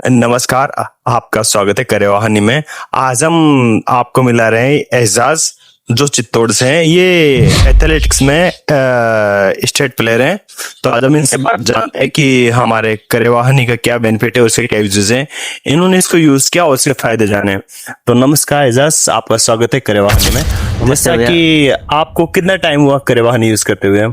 नमस्कार, आपका स्वागत है करेवा हनी में। आज हम आपको मिला रहे हैं एजाज, जो चित्तौड़ से हैं। ये एथलेटिक्स में स्टेट प्लेयर हैं। तो आज हम इनसे बात जानते हैं कि हमारे करेवा हनी का क्या बेनिफिट है, उसके क्या यूजेस हैं, इन्होंने इसको यूज किया और उसके फायदे जाने। तो नमस्कार एजाज, आपका स्वागत है करेवा हनी में। जैसा कि आपको कितना टाइम हुआ करेवा हनी यूज करते हुए?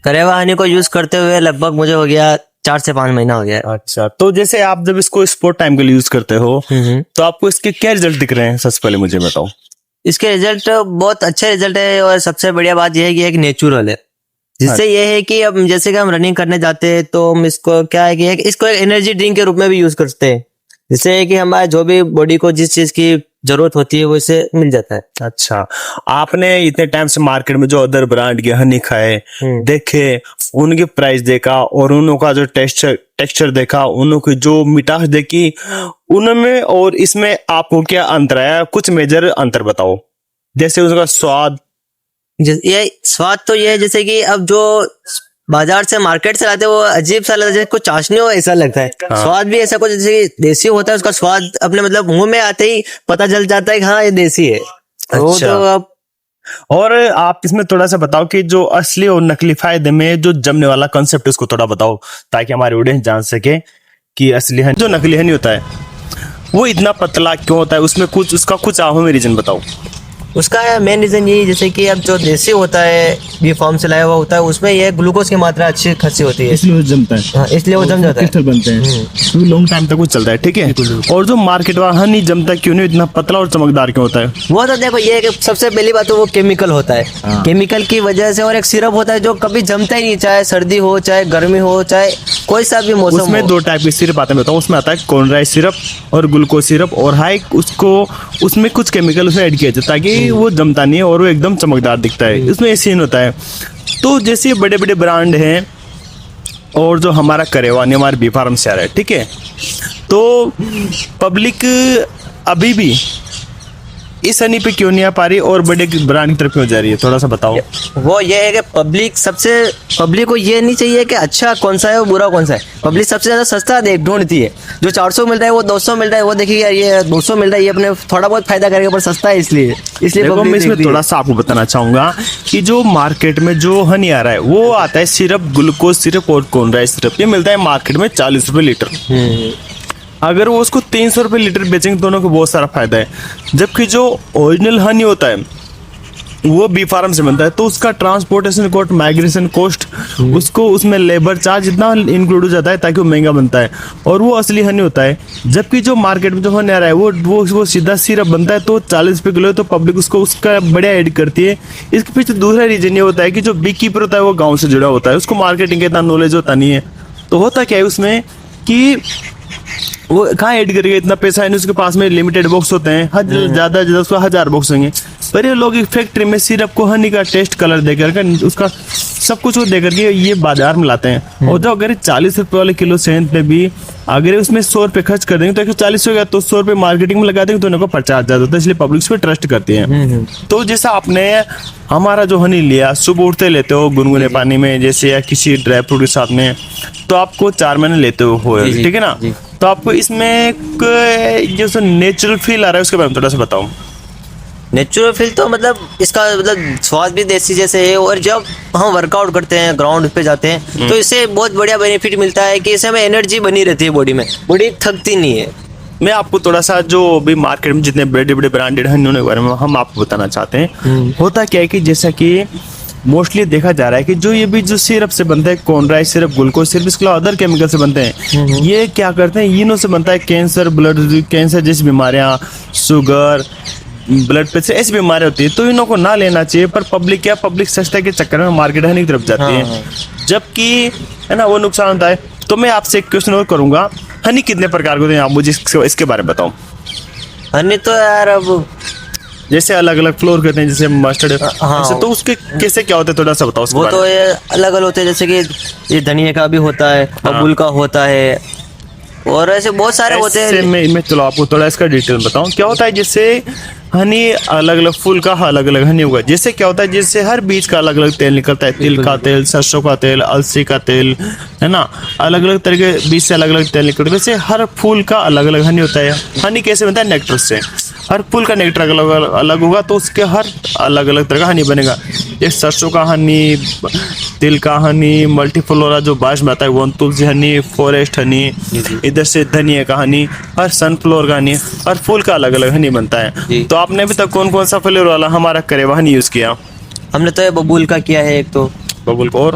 करेवा हनी को यूज करते हुए लगभग मुझे हो गया 4 से 5 महीना हो गया। अच्छा, तो जैसे आप जब इसको स्पोर्ट टाइम के लिए यूज करते हो तो आपको इसके क्या रिजल्ट दिख रहे हैं? सबसे पहले मुझे बताओ। इसके रिजल्ट बहुत अच्छे रिजल्ट है और सबसे बढ़िया बात यह है कि एक नेचुरल है, जिससे ये है कि अब जैसे कि हम रनिंग करने जाते हैं तो हम इसको क्या है कि इसको एक एनर्जी ड्रिंक के रूप में भी यूज करते हैं, जिससे कि हमारे जो भी बॉडी को जिस चीज की जरूरत होती है वो इसे मिल जाता है। अच्छा, आपने इतने टाइम से मार्केट में जो अदर ब्रांड के हनी खाए देखे, उनके प्राइस देखा और उनका जो टेक्सचर देखा, उनकी जो मिठास देखी, उनमें और इसमें आपको क्या अंतर आया? कुछ मेजर अंतर बताओ। जैसे उसका स्वाद, ये स्वाद तो ये है जैसे कि अब जो बाजार से मार्केट से लाते हैं वो अजीब सा लगता है, जैसे कुछ चाशनी हो ऐसा लगता है। स्वाद भी ऐसा कुछ जैसे कि देसी होता है, उसका स्वाद अपने मतलब मुंह में आते ही पता चल जाता है कि हाँ ये देसी है। वो तो अब और आप इसमें थोड़ा सा बताओ कि जो असली और नकली फायदे में जो जमने वाला कंसेप्ट उसको थोड़ा बताओ, ताकि हमारे ऑडियंस जान सके कि असली हनी जो नकली हनी होता है वो इतना पतला क्यों होता है, उसमें कुछ उसका कुछ आप हमें रीजन बताओ। उसका मेन रीजन यही, जैसे कि अब जो देसी होता है, बी फार्म से लाया हुआ होता है, उसमें ये ग्लूकोज की मात्रा अच्छी खासी होती है, इसलिए वो जमता है। हाँ, इसलिए वो जम जाता है, क्रिस्टल बनते हैं, क्योंकि लॉन्ग टाइम तक वो चलता है। ठीक है। और जो मार्केट वाला हनी जमता क्यों नहीं, इतना पतला और चमकदार क्यों होता है? वो तो देखो ये सबसे पहली बात तो वो केमिकल होता है। केमिकल की वजह से, और एक सिरप होता है जो कभी जमता ही नहीं, चाहे सर्दी हो, चाहे गर्मी हो, चाहे कोई सा भी मौसम। उसमें 2 टाइप के सिरप आते हैं, बताऊँ। उसमें आता है कॉर्नराइज सिरप और ग्लूकोज सिरप, और हाई उसको उसमें कुछ केमिकल उसमें ऐड किया जाता है ताकि वो जमता नहीं और वो एकदम चमकदार दिखता है। इसमें ये सीन होता है। तो जैसे बड़े बड़े ब्रांड हैं और जो हमारा करेवा नहीं, हमारे बी फार्म से आ रहा है, ठीक है, तो पब्लिक अभी भी इस हनी पे क्यों नहीं आ पा रही और बड़े ब्रांड की तरफ क्यों जा रही है? थोड़ा सा बताओ। वो ये है कि पब्लिक को ये नहीं चाहिए कि अच्छा कौन सा है और बुरा कौन सा है। पब्लिक सबसे ज्यादा सस्ता ढूंढती है। जो 400 मिल रहा है वो 200 मिल रहा है, वो देखिए यार ये 200 मिल रहा है, ये अपने थोड़ा बहुत फायदा करेगा पर सस्ता है, इसलिए देखो, मैं इसमें थोड़ा सा आपको बताना चाहूंगा कि जो मार्केट में जो हनी आ रहा है वो आता है सिर्फ ग्लूकोज सिरप और कॉर्नराइज सिरप। ये मिलता है मार्केट में 40 रुपए लीटर। अगर वो उसको 300 रुपए लीटर बेचेंगे, दोनों को बहुत सारा फायदा है। जबकि जो ओरिजिनल हनी होता है वो बी फार्म से बनता है, तो उसका ट्रांसपोर्टेशन कॉस्ट, माइग्रेशन कॉस्ट, उसको उसमें लेबर चार्ज इतना इंक्लूड हो जाता है ताकि वो महंगा बनता है, और वो असली हनी होता है। जबकि जो मार्केट में जो हनी आ रहा है वो सीधा सिरप बनता है, तो 40 रुपए किलो है, तो पब्लिक उसको उसका बढ़िया ऐड करती है। इसके पीछे दूसरा रीजन ये होता है कि जो बी कीपर होता है वो गाँव से जुड़ा होता है, उसको मार्केटिंग का इतना नॉलेज होता नहीं है। तो होता क्या है उसमें कि वो कहाँ ऐड करेगा इतना पैसा, है उसके पास में लिमिटेड बॉक्स होते हैं, ज्यादा उसका 1000 बॉक्स होंगे। पर ये लोग फैक्ट्री में सिरप को हनी का टेस्ट कलर देकर उसका सब कुछ वो देकर के ये बाजार में लाते हैं। और जो अगर 40 रुपए वाले किलो सेंध पे भी अगर उसमें 100 रुपए खर्च कर देंगे तो 140 हो गया, तो 100 रुपए मार्केटिंग में लगा देंगे तो उनको 50 ज्यादा होता है, इसलिए पब्लिक पे ट्रस्ट करती है। तो जैसा आपने हमारा जो हनी लिया, सुबह उठते लेते हो गुनगुने पानी में जैसे, या किसी ड्राई फ्रूट के साथ में, तो आपको 4 महीने लेते हो, ठीक है ना? तो आपको इसमें जो नेचुरल फील आ रहा है उसके बारे में थोड़ा सा बताओ। नेचुरल फील तो मतलब इसका मतलब स्वाद भी देसी जैसे है, और जब हम वर्कआउट करते हैं, ग्राउंड पे जाते हैं, तो इससे बहुत बढ़िया बेनिफिट मिलता है कि इससे हमें एनर्जी बनी रहती है बॉडी में, बॉडी थकती नहीं है। मैं आपको थोड़ा सा जो भी मार्केट में जितने बड़े बड़े ब्रांडेड हैं उनके बारे में हम आपको बताना चाहते हैं। होता क्या है कि जैसा कि मोस्टली देखा जा रहा है कि जो ये भी जो सिरप से बनता है, कॉर्नराइज सिरप, ग्लूकोज सिरप, इसके अलावा अदर केमिकल से बनते हैं, ये क्या करते हैं, इनों से बनता है कैंसर, ब्लड कैंसर जैसी बीमारियां, शुगर, ब्लड प्रेशर, ऐसी बीमारियां होती है। तो इनों को ना लेना चाहिए, पर पब्लिक सस्ते के चक्कर में मार्केट हनी की तरफ जाती है, जबकि है ना वो नुकसान होता है। तो मैं आपसे एक क्वेश्चन और करूंगा, हनी कितने प्रकार के होते हैं, आप मुझे इसके बारे में बताओ। हनी तो यार अब जैसे अलग अलग फ्लोर करते हैं, जैसे मस्टर्ड, हाँ, तो उसके कैसे क्या होते हैं थोड़ा सा बताओ। वो तो ये अलग अलग होते हैं, जैसे कि ये धनिया का भी होता है, अबुल का होता है, और ऐसे बहुत सारे होते ऐसे हैं। मैं चलो आपको थोड़ा इसका डिटेल बताऊं क्या होता है। जैसे हनी अलग अलग फूल का अलग अलग हनी होगा। जैसे क्या होता है, जैसे हर बीज का अलग अलग तेल निकलता है, तिल का तेल, सरसों का तेल, अलसी का तेल, है ना, अलग अलग तरह के बीज से अलग अलग तेल निकलता है। वैसे हर फूल का अलग अलग हनी होता है। हनी कैसे बनता है? नेक्टर से। हर फूल का नेक्टर अलग अलग होगा तो उसके हर अलग अलग तरह का हनी बनेगा। एक सरसों का हनी, तिल का हनी, मल्टीफ्लोरा जो बारिश में आता है वो, तुलसी हनी, फॉरेस्ट हनी, इधर से धनिया का हनी, हर सनफ्लावर का हनी, हर फूल का अलग अलग हनी बनता है। तो आपने अभी तक कौन कौन सा फ्लेवर वाला हमारा करेवा हनी यूज किया? हमने तो ये बबूल का किया है एक तो, बबुल को,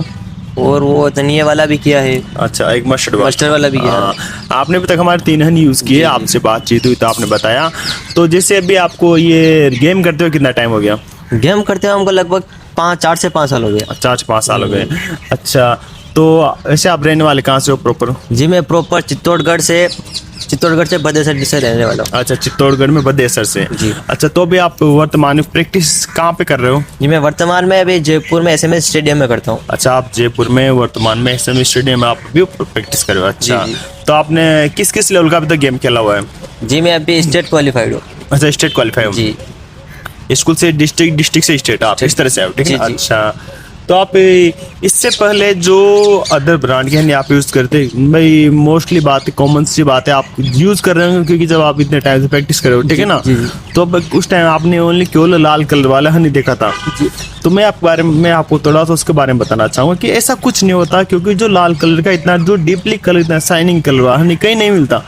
और वो धनिया वाला भी किया है, अच्छा एक मस्टर्ड मस्टर्ड वाला भी किया है। हाँ, आपने अभी तक हमारे 3 हनी यूज किए। आपसे बातचीत हुई तो आपने बताया। तो जैसे अभी आपको ये गेम करते हुए कितना टाइम हो गया? गेम करते हैं हमको लगभग 4 से 5 साल हो गए। 4 से 5 साल हो गए। अच्छा, तो ऐसे आप रहने वाले कहाँ से हो प्रॉपर? जी मैं प्रॉपर चित्तौड़गढ़ से बदेसर से रहने वाला हूँ। अच्छा, चित्तौड़गढ़ में बदेसर से। जी। अच्छा, तो अभी आप वर्तमान में प्रैक्टिस कहाँ पे कर रहे हो? जी मैं वर्तमान में अभी जयपुर में एसएमएस स्टेडियम में करता हूँ। अच्छा, आप जयपुर में वर्तमान में एसएमएस स्टेडियम में आप भी प्रैक्टिस कर रहे हो। अच्छा, जी। तो आपने किस किस लेवल का अभी तक गेम खेला हुआ है? जी मैं अभी स्टेट क्वालिफाइड हूँ। अच्छा, स्टेट क्वालिफाई हो? जी स्कूल से डिस्ट्रिक्ट, डिस्ट्रिक्ट से स्टेट, आप इस तरह से आओ, ठीक है? जी, जी। अच्छा, तो आप इससे पहले जो अदर ब्रांड के हनी आप यूज़ करते, भाई मोस्टली बात कॉमन सी बात है, आप यूज़ कर रहे हो क्योंकि जब आप इतने टाइम से प्रैक्टिस कर रहे हो, ठीक है ना? तो अब उस टाइम आपने ओनली केवल लाल कलर वाला हनी देखा था। तो मैं आपको थोड़ा सा उसके बारे में बताना चाहूँगा कि ऐसा कुछ नहीं होता, क्योंकि जो लाल कलर का इतना जो डीपली कलर, इतना शाइनिंग कलर वाला हनी कहीं नहीं मिलता।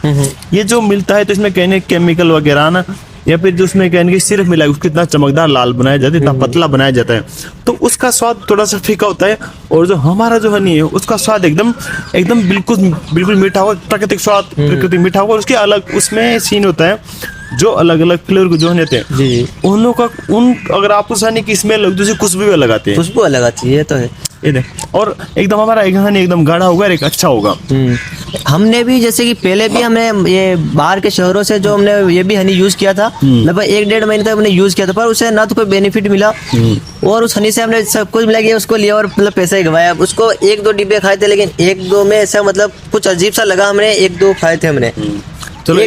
ये जो मिलता है तो इसमें कहने केमिकल वगैरह ना, या फिर जो उसमें कहने की सिर्फ मिला उसको इतना चमकदार लाल बनाया जाता है, इतना पतला बनाया जाता है, तो उसका स्वाद थोड़ा सा फीका होता है। और जो हमारा जो हनी है उसका स्वाद एकदम एकदम बिल्कुल मीठा होगा, प्राकृतिक स्वाद, प्राकृतिक मीठा होगा। और उसके अलग उसमें सीन होता है, जो अलग अलग फ्लेवर के जो हनी होते हैं जी उन लोगों का अगर आप उस हनी की स्मेल दूसरी खुशबू भी लगाते हैं, खुशबू अलग आती है, ये तो है। ये देख, और एकदम हमारा एक हनी एकदम गाढ़ा होगा और एक अच्छा होगा। हमने भी जैसे कि पहले भी हमने ये बाहर के शहरों से जो हमने ये भी हनी यूज किया था, लगभग 1-1.5 महीने तक हमने यूज किया था, पर उसे ना तो कोई बेनिफिट मिला, और उस हनी से हमने सब कुछ मिला कि उसको लिया और मतलब पैसा ही गवाया। उसको 1-2 डिब्बे खाए थे, लेकिन 1-2 में ऐसा मतलब कुछ अजीब सा लगा, हमने 1-2 खाए थे हमने। चलो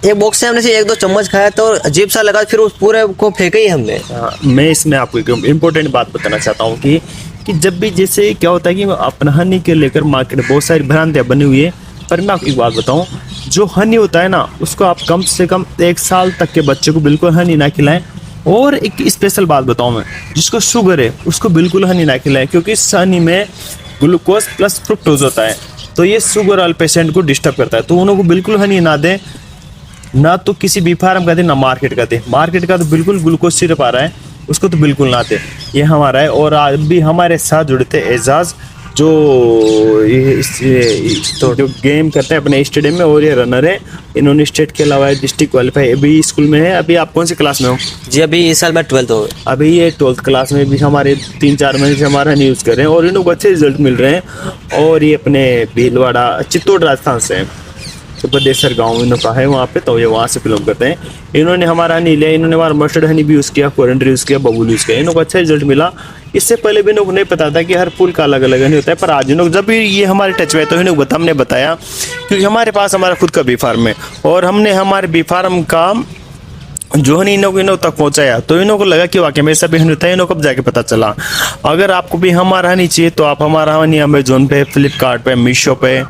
एक बॉक्स से हमने से 1-2 चम्मच खाया तो अजीब सा लगा, फिर उस पूरे को फेंका ही हमने। मैं इसमें आपको एक इम्पोर्टेंट बात बताना चाहता हूँ कि जब भी जैसे क्या होता है कि अपना हनी के लेकर मार्केट में बहुत सारी भ्रांतियाँ बनी हुई है। पर मैं आपको एक बात बताऊँ, जो हनी होता है ना उसको आप कम से कम 1 साल तक के बच्चे को बिल्कुल हनी ना खिलाएं। और एक स्पेशल बात बताऊँ मैं, जिसको शुगर है उसको बिल्कुल हनी ना खिलाएं, क्योंकि इस हनी में ग्लूकोज प्लस फ्रुक्टोज होता है, तो ये शुगर वाले पेशेंट को डिस्टर्ब करता है। तो उनको बिल्कुल हनी ना दें, ना तो किसी बी फार्म का दे, ना मार्केट का दे। मार्केट का तो बिल्कुल ग्लूकोज सिरप आ रहा है, उसको तो बिल्कुल ना दे। ये हमारा है। और आज भी हमारे साथ जुड़े थे एजाज, जो जो गेम करते हैं अपने स्टेडियम में, और ये रनर है, इन्होंने स्टेट खेला हुआ है, डिस्ट्रिक्ट क्वालिफाई, अभी स्कूल में है। अभी आप कौन सी क्लास में हो? जी अभी इस साल मैं 12th हो गया। अभी ये 12th क्लास में भी हमारे 3-4 महीने से हमारा न्यूज़ कर रहे हैं और इन लोगों को अच्छे रिजल्ट मिल रहे हैं। और ये अपने भीलवाड़ा, चित्तौड़ राजस्थान से हैं, तो बदेसर गाँव इनका है वहाँ पे, तो ये वहाँ से बिलोंग करते हैं। इन्होंने हमारा हनी लिया, इन्होंने हमारा मस्टर्ड हनी भी यूज़ किया, कोरिएंडर यूज़ किया, बबूल यूज़ किया, इनको अच्छा रिजल्ट मिला। इससे पहले भी इनको नहीं पता था कि हर फूल का अलग अलग हनी होता है, पर आज इन्होंने जब भी ये हमारे टच में तो इन्होंने हमने बताया, क्योंकि हमारे पास हमारा खुद का बी फार्म है और हमने हमारे बी फार्म का जो हनी इन्हों तक पहुंचाया, तो इन्हों को लगा कि वाकई में सब हनी होता है। इन्हों को अब जाके पता चला। अगर आपको भी हमारा हनी चाहिए तो आप हमारा हनी अमेजोन पे, फ्लिपकार्ट पे, मीशो पे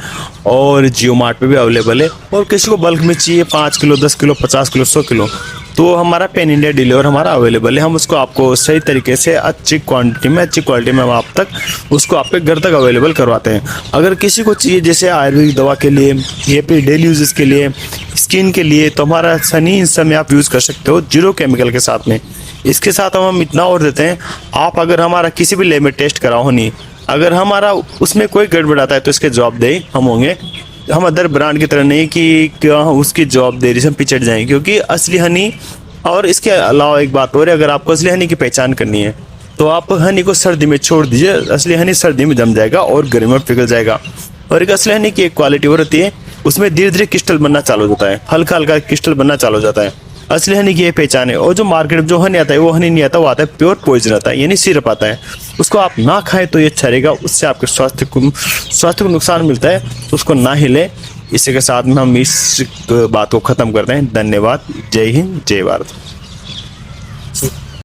और जियो मार्ट पे भी अवेलेबल है। और किसी को बल्क में चाहिए 5 किलो, 10 किलो, 50 किलो, 100 किलो, तो हमारा पैन इंडिया डिलीवर हमारा अवेलेबल है। हम उसको आपको सही तरीके से अच्छी क्वांटिटी में, अच्छी क्वालिटी में हम आप तक उसको आपके घर तक अवेलेबल करवाते हैं। अगर किसी को चाहिए जैसे आयुर्वेदिक दवा के लिए या फिर डेली यूजेस के लिए, स्किन के लिए, तो हमारा सनी इस समय आप यूज़ कर सकते हो 0 केमिकल के साथ में। इसके साथ हम इतना और देते हैं, आप अगर हमारा किसी भी लैब में टेस्ट कराओ हनी, अगर हमारा उसमें कोई गड़बड़ आता है तो इसके जवाबदेही हम होंगे। हम अदर ब्रांड की तरह नहीं कि क्या उसकी जवाबदेही से हम पिछड़ जाएं, क्योंकि असली हनी। और इसके अलावा एक बात और है, अगर आपको असली हनी की पहचान करनी है तो आप हनी को सर्दी में छोड़ दीजिए। असली हनी सर्दी में जम जाएगा और गर्मी में पिघल जाएगा। और एक असली हनी की एक क्वालिटी और होती है, उसमें धीरे धीरे क्रिस्टल बनना चालू हो जाता है, हल्का हल्का क्रिस्टल बनना चालू हो जाता है। असली हनी की ये पहचान है। और जो मार्केट में जो हनी आता है वो हनी नहीं आता, वो आता है प्योर पॉइजन आता है, यानी सिरप आता है। उसको आप ना खाएं तो ये अच्छा रहेगा, उससे आपके स्वास्थ्य को नुकसान मिलता है, तो उसको ना ही लें। इसी के साथ में हम इस बात को ख़त्म करते हैं। धन्यवाद। जय हिंद, जय भारत।